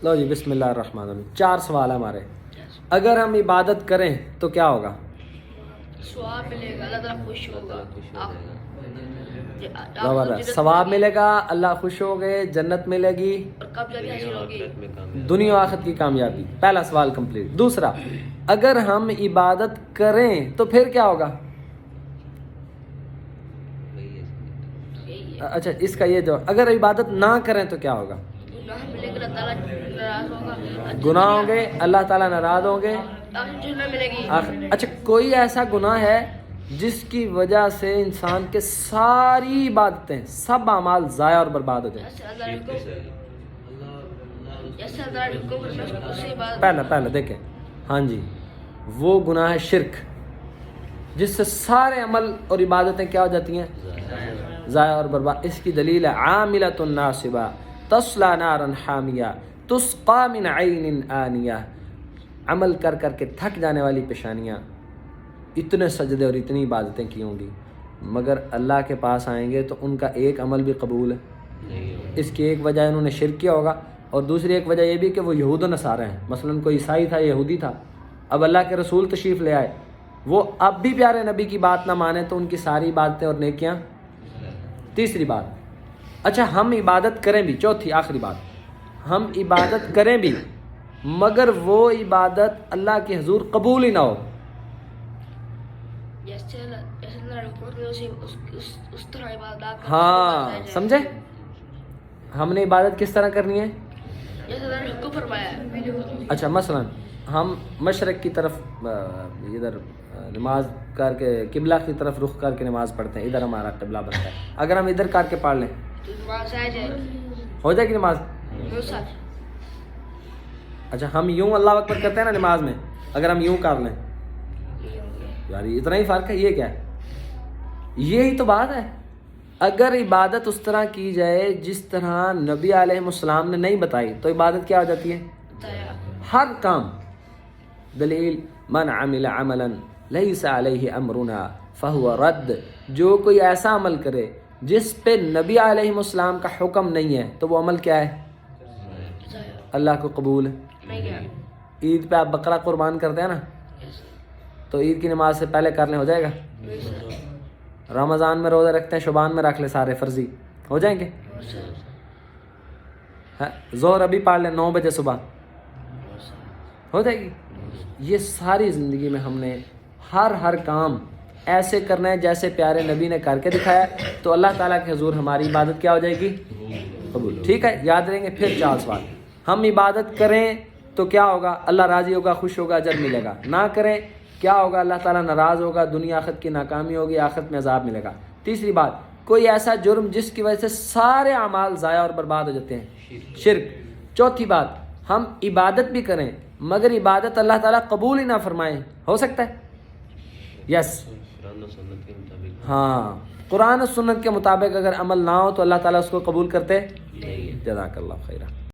لو جی بسم اللہ الرحمن الرحیم. 4 سوال ہمارے. اگر ہم عبادت کریں تو کیا ہوگا؟ ثواب ملے گا، اللہ تعالیٰ خوش ہوگا. ثواب ملے گا، اللہ خوش ہو گئے، جنت ملے گی اور کامیابی حاصل ہوگی، دنیا و آخرت کی کامیابی. پہلا سوال کمپلیٹ. دوسرا، اگر ہم عبادت کریں تو پھر کیا ہوگا؟ اچھا اس کا یہ جو اگر عبادت نہ کریں تو کیا ہوگا؟ گناہ ملے گا، اللہ تعالیٰ ناراض ہوگا، گناہ ہوں گے، اللہ تعالیٰ ناراض ہوں گے. جنت ملے گی. اچھا کوئی ایسا گناہ ہے جس کی وجہ سے انسان کے ساری عبادتیں، سب اعمال ضائع اور برباد ہو جائیں؟ پہلا دیکھیں. ہاں جی، وہ گناہ ہے شرک، جس سے سارے عمل اور عبادتیں کیا ہو جاتی ہیں؟ ضائع اور برباد. اس کی دلیل ہے عاملۃ ناصبہ تصلی نارا حامیہ تسقی من عین آنیہ. عمل کر کر کے تھک جانے والی پیشانیاں، اتنے سجدے اور اتنی عبادتیں کی ہوں گی، مگر اللہ کے پاس آئیں گے تو ان کا ایک عمل بھی قبول ہے. اس کی ایک وجہ انہوں نے شرک کیا ہوگا، اور دوسری ایک وجہ یہ بھی کہ وہ یہود و نصارہ ہیں. مثلا کوئی عیسائی تھا، یہودی تھا، اب اللہ کے رسول تشریف لے آئے، وہ اب بھی پیارے نبی کی بات نہ مانے تو ان کی ساری عبادتیں اور نیکیاں. تیسری بات، اچھا ہم عبادت کریں بھی، چوتھی آخری بات، ہم عبادت کریں بھی مگر وہ عبادت اللہ کے حضور قبول ہی نہ ہو. ہاں سمجھے؟ ہم نے عبادت کس طرح کرنی ہے؟ اچھا مثلا ہم مشرق کی طرف ادھر نماز کر کے قبلہ کی طرف رخ کر کے نماز پڑھتے ہیں، ادھر ہمارا قبلہ بنتا ہے. اگر ہم ادھر کر کے پڑھ لیں ہو جائے گی نماز؟ اچھا ہم یوں اللہ اکبر کرتے ہیں نا نماز میں، اگر ہم یوں کر لیں یار اتنا ہی فرق ہے. یہ کیا ہے؟ یہی تو بات ہے. اگر عبادت اس طرح کی جائے جس طرح نبی علیہ السلام نے نہیں بتائی تو عبادت کیا ہو جاتی ہے؟ ہر کام. دلیل من عمل عملا لیس علیہ امرنا فہو رد. جو کوئی ایسا عمل کرے جس پہ نبی علیہ السلام کا حکم نہیں ہے تو وہ عمل کیا ہے؟ اللہ کو قبول ہے. عید پہ آپ بقرہ قربان کرتے ہیں نا، تو عید کی نماز سے پہلے کر لیں ہو جائے گا؟ رمضان میں روزہ رکھتے ہیں، شعبان میں رکھ لیں سارے فرضی، ہو جائیں گے؟ ظہر ابھی پڑھ لیں 9 بجے صبح، ہو جائے گی؟ یہ ساری زندگی میں ہم نے ہر کام ایسے کرنا ہے جیسے پیارے نبی نے کر کے دکھایا، تو اللہ تعالیٰ کے حضور ہماری عبادت کیا ہو جائے گی؟ قبول. ٹھیک ہے، یاد رہیں گے. پھر 4 سوال. ہم عبادت کریں تو کیا ہوگا؟ اللہ راضی ہوگا، خوش ہوگا، اجر ملے گا. نہ کریں کیا ہوگا؟ اللہ تعالیٰ ناراض ہوگا، دنیا آخرت کی ناکامی ہوگی، آخرت میں عذاب ملے گا. تیسری بات، کوئی ایسا جرم جس کی وجہ سے سارے اعمال ضائع اور برباد ہو جاتے ہیں، شرک. چوتھی بات، ہم عبادت بھی کریں مگر عبادت اللہ تعالیٰ قبول ہی نہ فرمائے، ہو سکتا ہے؟ یس. ہاں، قرآن و سنت کے مطابق اگر عمل نہ ہو تو اللہ تعالیٰ اس کو قبول کرتے. جزاک اللہ خیرہ.